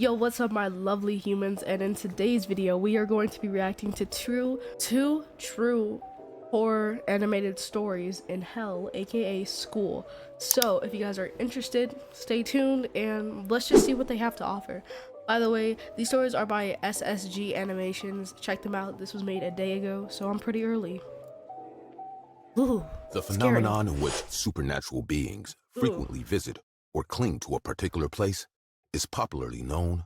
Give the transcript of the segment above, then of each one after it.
Yo, what's up my lovely humans, and in today's video we are going to be reacting to two true horror animated stories in hell, aka school. So if you guys are interested, stay tuned and let's just see what they have to offer. By the way, these stories are by SsgAnimations. Check them out. This was made a day ago, so I'm pretty early. Ooh, The scary. phenomenon in which supernatural beings frequently visit or cling to a particular place is popularly known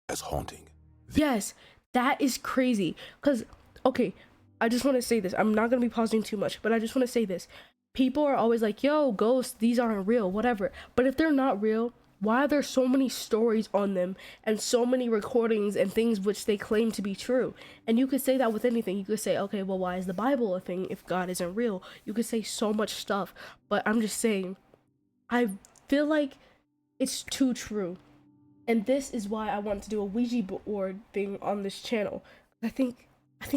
as haunting. Yes, that is crazy. Because, okay, I just want to say this. I'm not going to be pausing too much, but I just want to say this. People are always like, yo, ghosts, these aren't real, whatever. But if they're not real, why are there so many stories on them and so many recordings and things which they claim to be true? And you could say that with anything. You could say, okay, well, why is the Bible a thing if God isn't real? You could say so much stuff. But I'm just saying, I feel like it's too true. And this is why I want to do a Ouija board thing on this channel. I think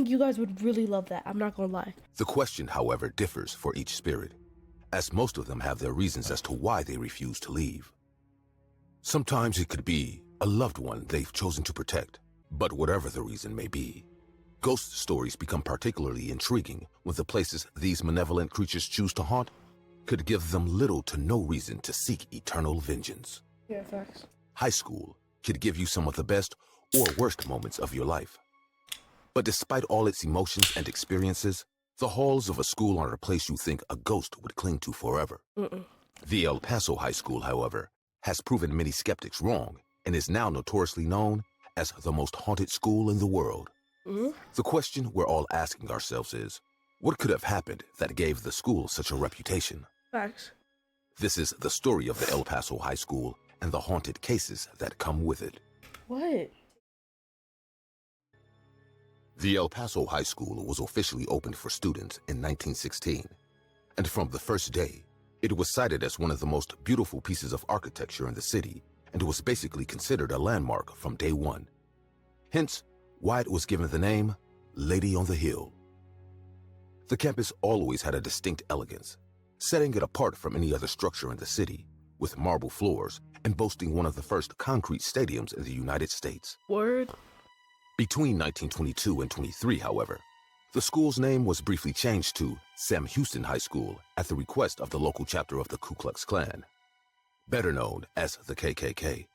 you guys would really love that. I'm not gonna lie. The question, however, differs for each spirit, as most of them have their reasons as to why they refuse to leave. Sometimes it could be a loved one they've chosen to protect, but whatever the reason may be, ghost stories become particularly intriguing when the places these malevolent creatures choose to haunt could give them little to no reason to seek eternal vengeance. Yeah, facts. High school could give you some of the best or worst moments of your life. But despite all its emotions and experiences, the halls of a school aren't a place you think a ghost would cling to forever. The El Paso High School, however, has proven many skeptics wrong and is now notoriously known as the most haunted school in the world. The question we're all asking ourselves is, what could have happened that gave the school such a reputation? Facts. This is the story of the El Paso High School and the haunted cases that come with it. What? The El Paso High School was officially opened for students in 1916, and from the first day, it was cited as one of the most beautiful pieces of architecture in the city and was basically considered a landmark from day one. Hence, why it was given the name Lady on the Hill. The campus always had a distinct elegance, setting it apart from any other structure in the city, with marble floors and boasting one of the first concrete stadiums in the United States. Word? Between 1922 and 23, however, the school's name was briefly changed to Sam Houston High School at the request of the local chapter of the Ku Klux Klan, better known as the KKK.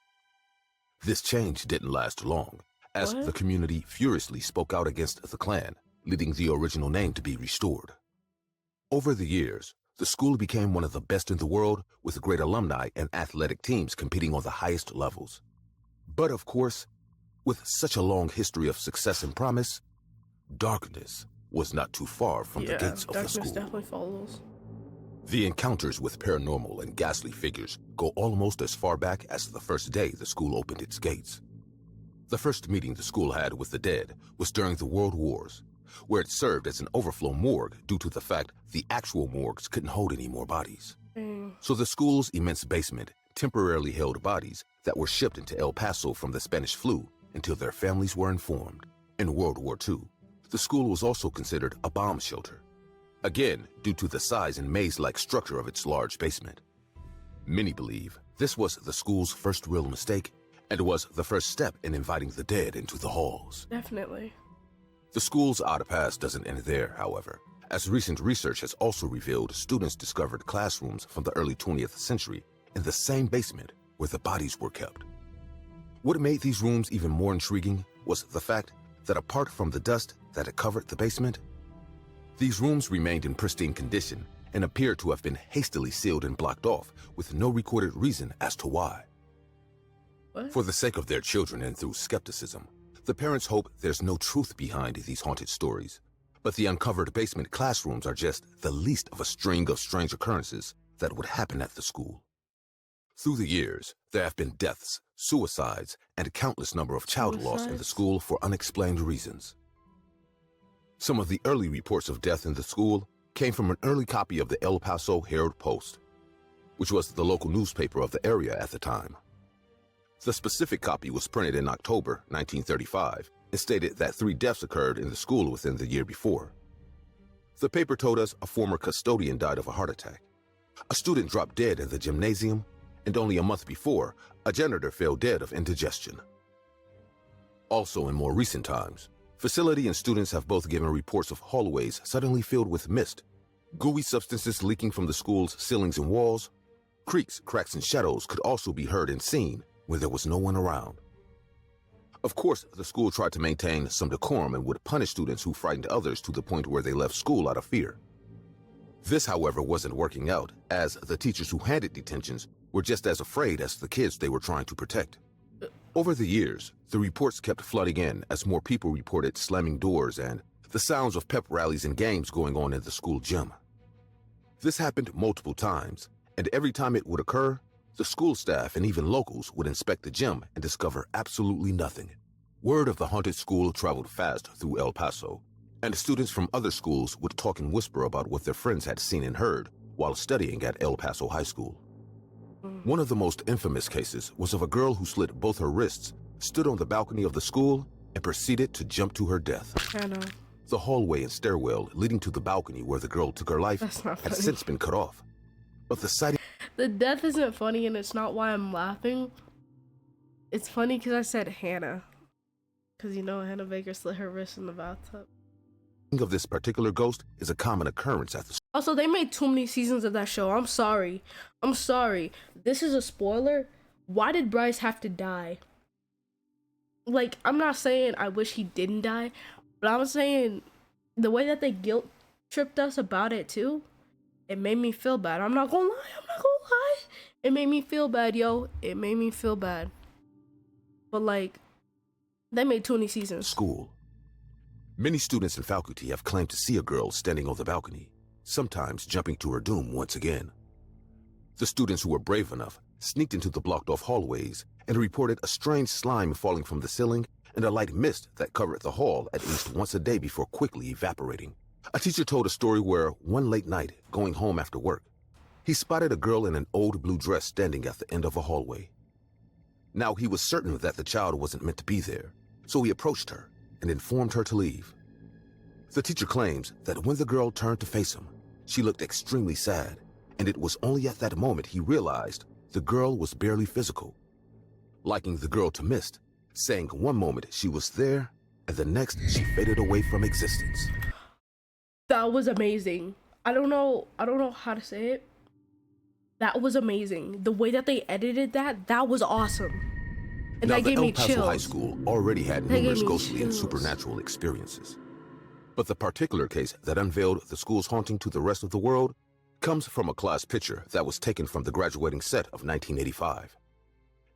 This change didn't last long, as the community furiously spoke out against the Klan, leading the original name to be restored. Over the years, the school became one of the best in the world, with great alumni and athletic teams competing on the highest levels. But of course, with such a long history of success and promise, darkness was not too far from the gates of the school. Darkness definitely follows. The encounters with paranormal and ghastly figures go almost as far back as the first day the school opened its gates. The first meeting the school had with the dead was during the World Wars, where it served as an overflow morgue due to the fact the actual morgues couldn't hold any more bodies. So the school's immense basement temporarily held bodies that were shipped into El Paso from the Spanish flu until their families were informed. In World War II, the school was also considered a bomb shelter, again due to the size and maze-like structure of its large basement. Many believe this was the school's first real mistake and was the first step in inviting the dead into the halls. Definitely. The school's odd past doesn't end there, however, as recent research has also revealed students discovered classrooms from the early 20th century in the same basement where the bodies were kept. What made these rooms even more intriguing was the fact that apart from the dust that had covered the basement, these rooms remained in pristine condition and appeared to have been hastily sealed and blocked off with no recorded reason as to why. What? For the sake of their children and through skepticism, the parents hope there's no truth behind these haunted stories, but the uncovered basement classrooms are just the least of a string of strange occurrences that would happen at the school. Through the years, there have been deaths, suicides, and a countless number of child loss in the school for unexplained reasons. Some of the early reports of death in the school came from an early copy of the El Paso Herald-Post, which was the local newspaper of the area at the time. The specific copy was printed in October 1935 and stated that 3 deaths occurred in the school within the year before. The paper told us a former custodian died of a heart attack, a student dropped dead in the gymnasium, and only a month before, a janitor fell dead of indigestion. Also, in more recent times, facility and students have both given reports of hallways suddenly filled with mist, gooey substances leaking from the school's ceilings and walls. Creaks, cracks, and shadows could also be heard and seen when there was no one around. Of course, the school tried to maintain some decorum and would punish students who frightened others to the point where they left school out of fear. This, however, wasn't working out, as the teachers who handed detentions were just as afraid as the kids they were trying to protect. Over the years, the reports kept flooding in as more people reported slamming doors and the sounds of pep rallies and games going on in the school gym. This happened multiple times, and every time it would occur, the school staff and even locals would inspect the gym and discover absolutely nothing. Word of the haunted school traveled fast through El Paso, and students from other schools would talk and whisper about what their friends had seen and heard while studying at El Paso High School. One of the most infamous cases was of a girl who slit both her wrists, stood on the balcony of the school, and proceeded to jump to her death. Hannah. The hallway and stairwell leading to the balcony where the girl took her life had since been cut off. But the sighting... The death isn't funny, and it's not why I'm laughing. It's funny because I said Hannah. Because you know Hannah Baker slit her wrist in the bathtub. of this particular ghost is a common occurrence at the... Also, they made too many seasons of that show. I'm sorry. I'm sorry. This is a spoiler. Why did Bryce have to die? Like, I'm not saying I wish he didn't die, but I'm saying the way that they guilt tripped us about it too, it made me feel bad. I'm not gonna lie. It made me feel bad, yo. It made me feel bad. But like, they made 20 seasons. School. Many students and faculty have claimed to see a girl standing on the balcony, sometimes jumping to her doom once again. The students who were brave enough sneaked into the blocked-off hallways and reported a strange slime falling from the ceiling and a light mist that covered the hall at least once a day before quickly evaporating. A teacher told a story where, one late night, going home after work, he spotted a girl in an old blue dress standing at the end of a hallway. Now, he was certain that the child wasn't meant to be there, so he approached her and informed her to leave. The teacher claims that when the girl turned to face him, she looked extremely sad, and it was only at that moment he realized the girl was barely physical, liking the girl to mist, saying one moment she was there, and the next she faded away from existence. That was amazing. I don't know how to say it. That was amazing. The way that they edited that was awesome. And now, that gave the me El Paso chills. High School already had numerous ghostly and supernatural experiences. But the particular case that unveiled the school's haunting to the rest of the world comes from a class picture that was taken from the graduating set of 1985.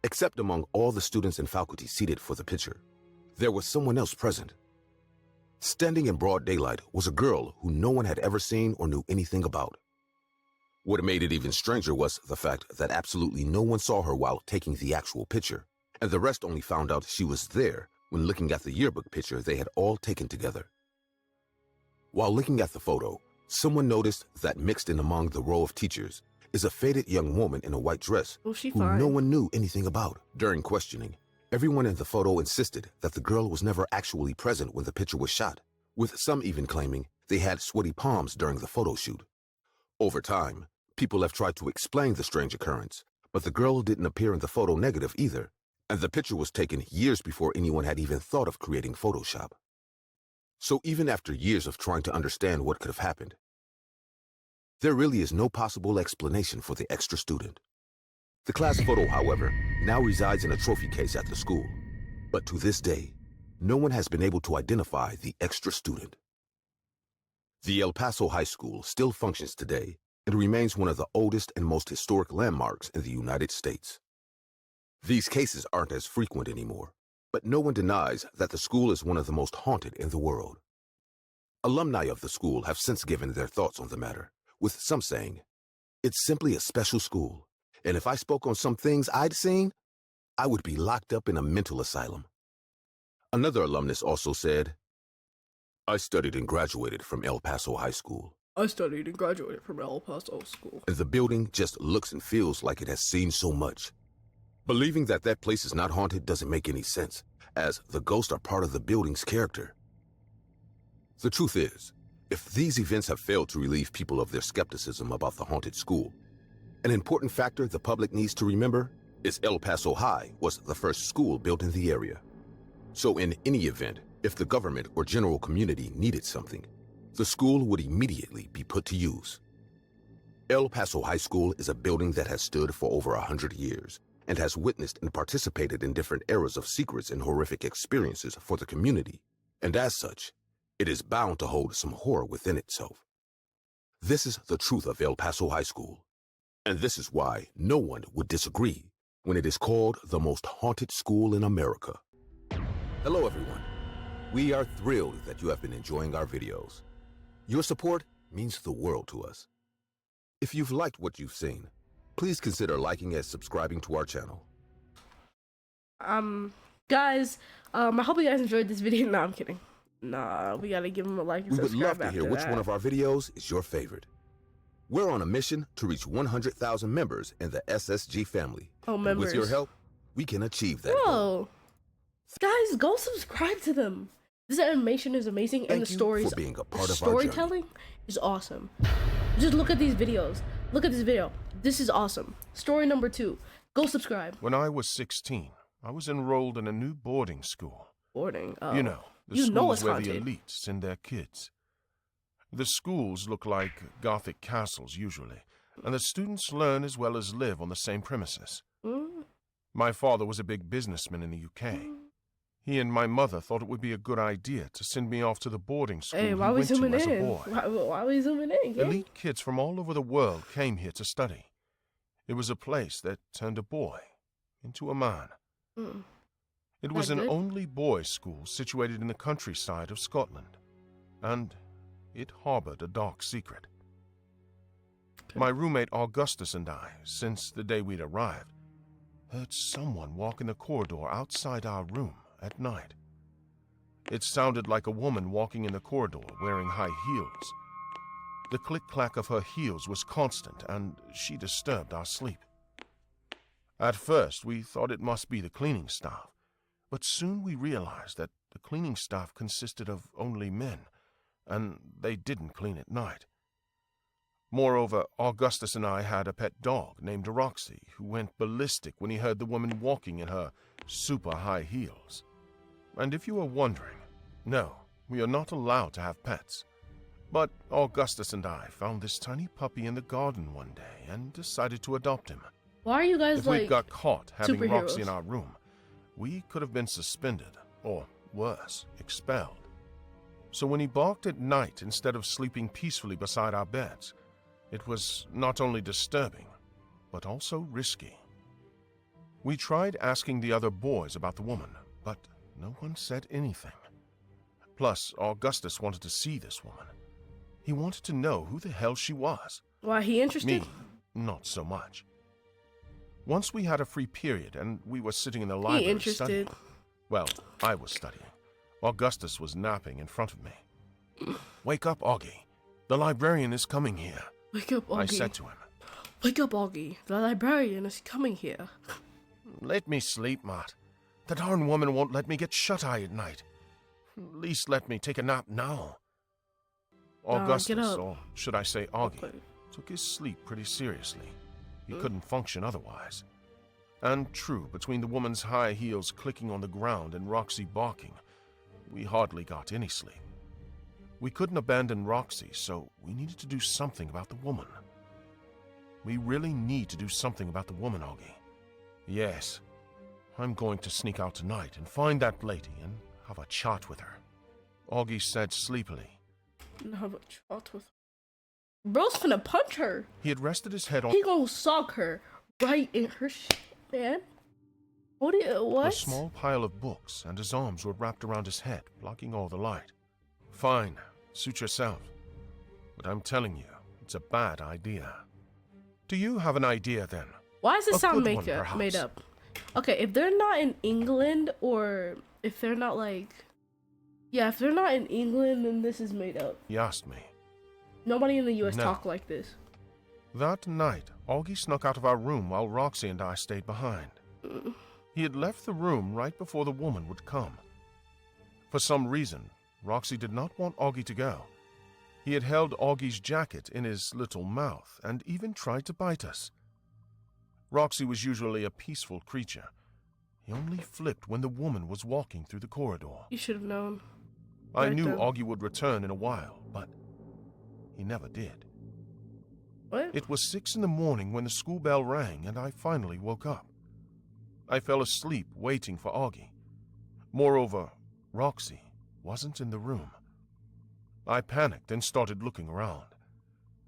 Except among all the students and faculty seated for the picture, there was someone else present. Standing in broad daylight was a girl who no one had ever seen or knew anything about. What made it even stranger was the fact that absolutely no one saw her while taking the actual picture, and the rest only found out she was there when looking at the yearbook picture they had all taken together. While looking at the photo, someone noticed that mixed in among the row of teachers is a faded young woman in a white dress who no one knew anything about. During questioning, everyone in the photo insisted that the girl was never actually present when the picture was shot, with some even claiming they had sweaty palms during the photo shoot. Over time, people have tried to explain the strange occurrence, but the girl didn't appear in the photo negative either, and the picture was taken years before anyone had even thought of creating Photoshop. So even after years of trying to understand what could have happened, there really is no possible explanation for the extra student. The class photo, however, now resides in a trophy case at the school, but to this day, no one has been able to identify the extra student. The El Paso High School still functions today and remains one of the oldest and most historic landmarks in the United States. These cases aren't as frequent anymore, but no one denies that the school is one of the most haunted in the world. Alumni of the school have since given their thoughts on the matter, with some saying, "It's simply a special school, and if I spoke on some things I'd seen, I would be locked up in a mental asylum." Another alumnus also said, "I studied and graduated from El Paso High School. I studied and graduated from El Paso School. And the building just looks and feels like it has seen so much. Believing that that place is not haunted doesn't make any sense, as the ghosts are part of the building's character." The truth is, if these events have failed to relieve people of their skepticism about the haunted school, An important factor the public needs to remember is El Paso High was the first school built in the area. So in any event, if the government or general community needed something, the school would immediately be put to use. El Paso High School is a building that has stood for over 100 years and has witnessed and participated in different eras of secrets and horrific experiences for the community, and as such, it is bound to hold some horror within itself. This is the truth of El Paso High School, and this is why no one would disagree when it is called the most haunted school in America. Hello everyone. We are thrilled that you have been enjoying our videos. Your support means the world to us. If you've liked what you've seen, please consider liking and subscribing to our channel. Guys, I hope you guys enjoyed this video. No, I'm kidding. Nah, we gotta give them a like and subscribe. We would love to hear which one of our videos is your favorite. We're on a mission to reach 100,000 members in the SSG family. Oh, members. With your help, we can achieve that. Bro, guys, go subscribe to them. This animation is amazing, and the stories, for being a part of storytelling is awesome. Just look at these videos. Look at this video. This is awesome. Story number 2. Go subscribe. When I was 16, I was enrolled in a new boarding school. Boarding? Oh. You know, the schools where the elites send their kids. The schools look like Gothic castles, usually, and the students learn as well as live on the same premises. My father was a big businessman in the UK. He and my mother thought it would be a good idea to send me off to the boarding school he went to as a boy. Why are we zooming in? Yeah? Elite kids from all over the world came here to study. It was a place that turned a boy into a man. It was an only boys' school situated in the countryside of Scotland, and it harbored a dark secret. My roommate Augustus and I, since the day we'd arrived, heard someone walk in the corridor outside our room at night. It sounded like a woman walking in the corridor wearing high heels. The click-clack of her heels was constant, and she disturbed our sleep. At first, we thought it must be the cleaning staff, but soon we realized that the cleaning staff consisted of only men, and they didn't clean at night. Moreover, Augustus and I had a pet dog named Roxy, who went ballistic when he heard the woman walking in her super high heels. And if you are wondering, no, we are not allowed to have pets. But Augustus and I found this tiny puppy in the garden one day and decided to adopt him. Why are you guys if we'd got caught having Roxy in our room, we could have been suspended, or worse, expelled. So when he barked at night instead of sleeping peacefully beside our beds, it was not only disturbing, but also risky. We tried asking the other boys about the woman, but no one said anything. Plus, Augustus wanted to see this woman. He wanted to know who the hell she was. Why, he interested? Me, not so much. Once we had a free period and we were sitting in the library studying. Well, I was studying. Augustus was napping in front of me. Wake up, Augie. The librarian is coming here. Wake up, Augie. I said to him. Wake up, Augie. The librarian is coming here. Let me sleep, Matt. The darn woman won't let me get shut-eye at night. At least let me take a nap now. Augustus, or should I say Augie, took his sleep pretty seriously. He couldn't function otherwise. And true, between the woman's high heels clicking on the ground and Roxy barking, we hardly got any sleep. We couldn't abandon Roxy, so we needed to do something about the woman. We really need to do something about the woman, Augie. Yes. I'm going to sneak out tonight and find that lady and have a chat with her. Augie said sleepily. Have a chat with her? Bro's finna punch her. He had rested his head on... He gonna sock her right in her shit, man. What? A small pile of books, and his arms were wrapped around his head, blocking all the light. Fine, suit yourself. But I'm telling you, it's a bad idea. Do you have an idea, then? Why does it sound made up? Okay, if they're not in England, or if they're not like... Yeah, if they're not in England, then this is made up. He asked me. Nobody in the US talk like this. That night, Augie snuck out of our room while Roxy and I stayed behind. He had left the room right before the woman would come. For some reason, Roxy did not want Augie to go. He had held Augie's jacket in his little mouth and even tried to bite us. Roxy was usually a peaceful creature. He only flipped when the woman was walking through the corridor. You should have known. I knew Augie would return in a while, but he never did. What? It was 6 in the morning when the school bell rang, and I finally woke up. I fell asleep waiting for Augie. Moreover, Roxy wasn't in the room. I panicked and started looking around.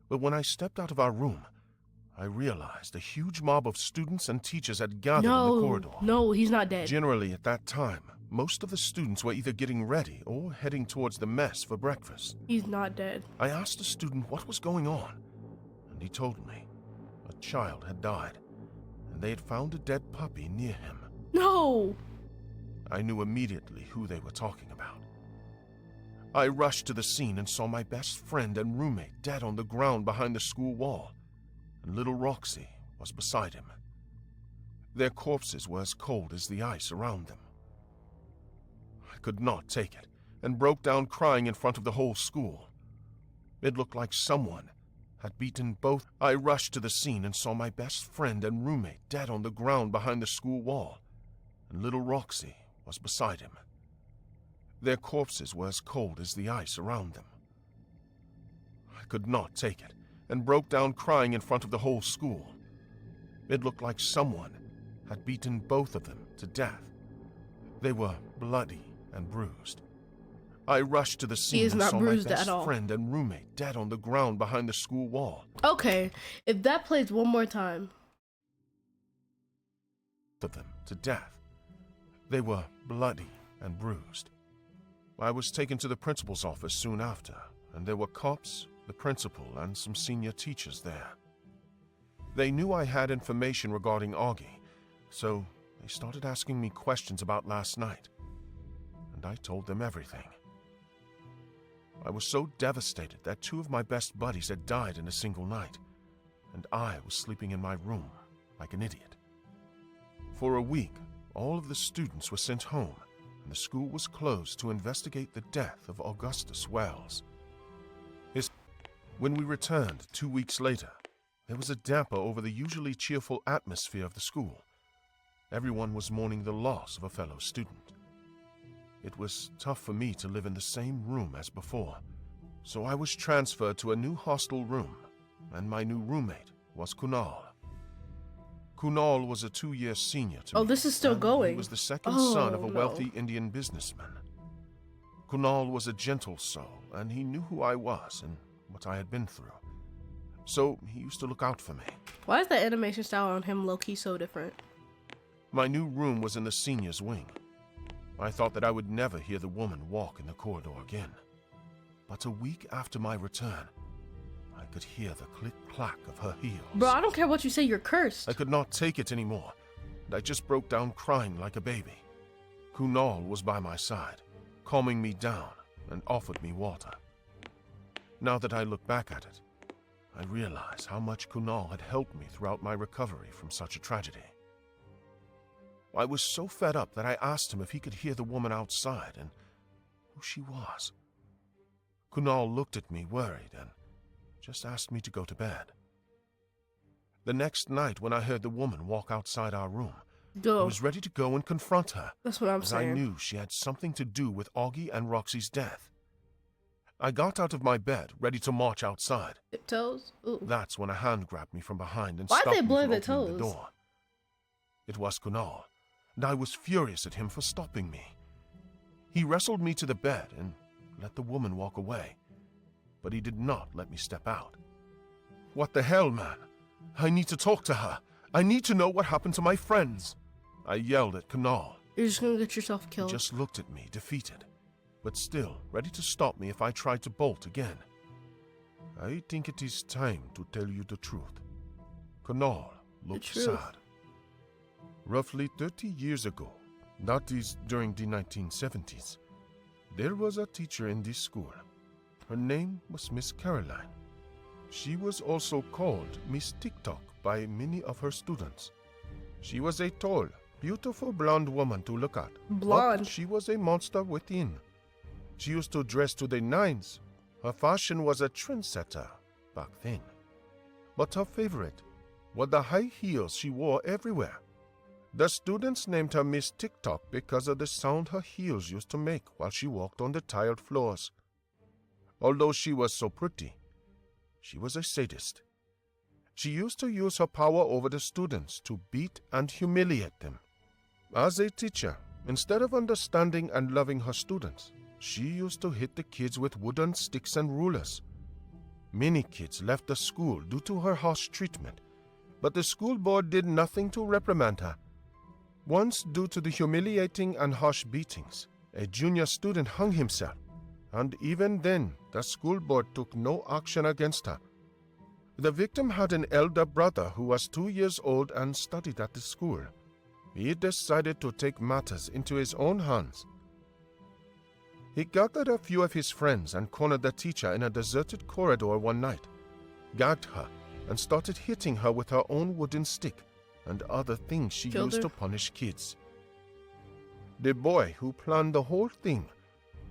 But when I stepped out of our room, I realized a huge mob of students and teachers had gathered in the corridor. No, he's not dead. Generally, at that time, most of the students were either getting ready or heading towards the mess for breakfast. He's not dead. I asked a student what was going on, and he told me a child had died, and they had found a dead puppy near him. No! I knew immediately who they were talking about. I rushed to the scene and saw my best friend and roommate dead on the ground behind the school wall, and little Roxy was beside him. Their corpses were as cold as the ice around them. I could not take it, and broke down crying in front of the whole school. It looked like someone had beaten both. I rushed to the scene and saw my best friend and roommate dead on the ground behind the school wall, and little Roxy was beside him. Their corpses were as cold as the ice around them. I could not take it, and broke down crying in front of the whole school. It looked like someone had beaten both of them to death. They were bloody and bruised. I rushed to the scene and saw my best friend and roommate dead on the ground behind the school wall. Okay, if that plays one more time. Of them to death. They were bloody and bruised. I was taken to the principal's office soon after, and there were cops, the principal, and some senior teachers there. They knew I had information regarding Augie, so they started asking me questions about last night, and I told them everything. I was so devastated that 2 of my best buddies had died in a single night, and I was sleeping in my room like an idiot. For a week, all of the students were sent home, and the school was closed to investigate the death of Augustus Wells. When we returned 2 weeks later, there was a damper over the usually cheerful atmosphere of the school. Everyone was mourning the loss of a fellow student. It was tough for me to live in the same room as before, so I was transferred to a new hostel room, and my new roommate was Kunal. Kunal was a 2-year senior to me. Oh, this is still going. He was the second son of a wealthy Indian businessman. Kunal was a gentle soul, and he knew who I was and what I had been through. So he used to look out for me. Why is the animation style on him low-key so different? My new room was in the seniors' wing. I thought that I would never hear the woman walk in the corridor again. But a week after my return, I could hear the click-clack of her heels. Bro, I don't care what you say, you're cursed. I could not take it anymore, and I just broke down crying like a baby. Kunal was by my side, calming me down and offered me water. Now that I look back at it, I realize how much Kunal had helped me throughout my recovery from such a tragedy. I was so fed up that I asked him if he could hear the woman outside and who she was. Kunal looked at me worried and just asked me to go to bed. The next night when I heard the woman walk outside our room, I was ready to go and confront her. That's what I'm saying. I knew she had something to do with Augie and Roxy's death. I got out of my bed, ready to march outside. Tiptoes? Ooh. That's when a hand grabbed me from behind and Why'd stopped they me blur from the opening toes? the door. It was Kunal, and I was furious at him for stopping me. He wrestled me to the bed and let the woman walk away, but he did not let me step out. What the hell, man? I need to talk to her. I need to know what happened to my friends. I yelled at Kunal. You're just gonna get yourself killed. He just looked at me, defeated, but still ready to stop me if I tried to bolt again. I think it is time to tell you the truth. Kunal looked sad. Roughly 30 years ago, that is during the 1970s, there was a teacher in this school. Her name was Miss Caroline. She was also called Miss TikTok by many of her students. She was a tall, beautiful blonde woman to look at. Blonde? But she was a monster within. She used to dress to the nines. Her fashion was a trendsetter back then. But her favorite were the high heels she wore everywhere. The students named her Miss TikTok because of the sound her heels used to make while she walked on the tiled floors. Although she was so pretty, she was a sadist. She used to use her power over the students to beat and humiliate them. As a teacher, instead of understanding and loving her students, she used to hit the kids with wooden sticks and rulers. Many kids left the school due to her harsh treatment, but the school board did nothing to reprimand her. Once, due to the humiliating and harsh beatings, a junior student hung himself, and even then, the school board took no action against her. The victim had an elder brother who was 2 years old and studied at the school. He decided to take matters into his own hands. He gathered a few of his friends and cornered the teacher in a deserted corridor one night, gagged her, and started hitting her with her own wooden stick and other things she used to punish kids. The boy who planned the whole thing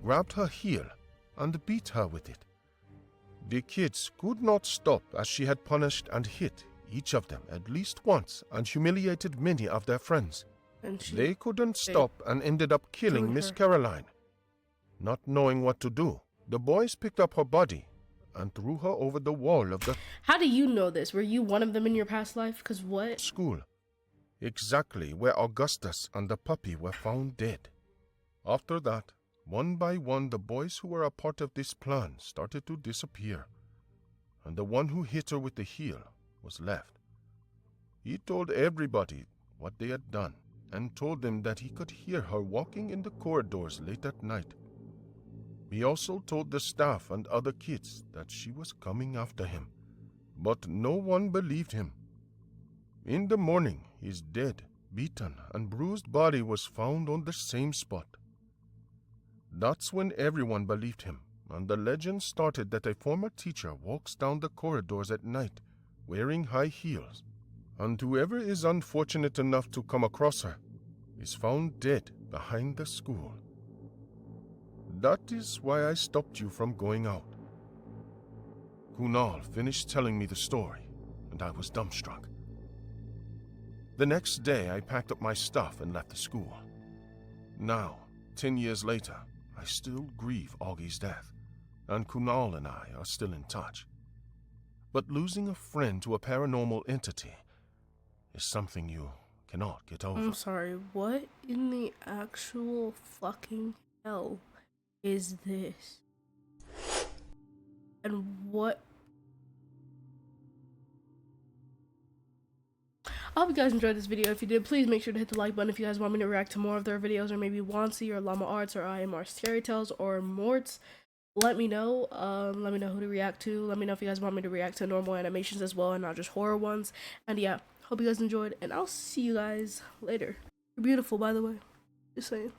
grabbed her heel and beat her with it. The kids could not stop as she had punished and hit each of them at least once and humiliated many of their friends. They couldn't stop and ended up killing Miss Caroline. Not knowing what to do, the boys picked up her body and threw her over the wall of the... How do you know this? Were you one of them in your past life? Because what? School. Exactly where Augustus and the puppy were found dead. After that, one by one, the boys who were a part of this plan started to disappear, and the one who hit her with the heel was left. He told everybody what they had done and told them that he could hear her walking in the corridors late at night. He also told the staff and other kids that she was coming after him, but no one believed him. In the morning, his dead, beaten, and bruised body was found on the same spot. That's when everyone believed him, and the legend started that a former teacher walks down the corridors at night wearing high heels, and whoever is unfortunate enough to come across her is found dead behind the school. That is why I stopped you from going out. Kunal finished telling me the story, and I was dumbstruck. The next day, I packed up my stuff and left the school. Now, 10 years later, I still grieve Augie's death, and Kunal and I are still in touch. But losing a friend to a paranormal entity is something you cannot get over. I'm sorry, what in the actual fucking hell is this? And what? I hope you guys enjoyed this video. If you did, please make sure to hit the like button if you guys want me to react to more of their videos, or maybe Wansi or Llama Arts or IMR Scary Tales or Morts. Let me know. Let me know who to react to. Let me know if you guys want me to react to normal animations as well and not just horror ones. And yeah, hope you guys enjoyed, and I'll see you guys later. You're beautiful, by the way. Just saying.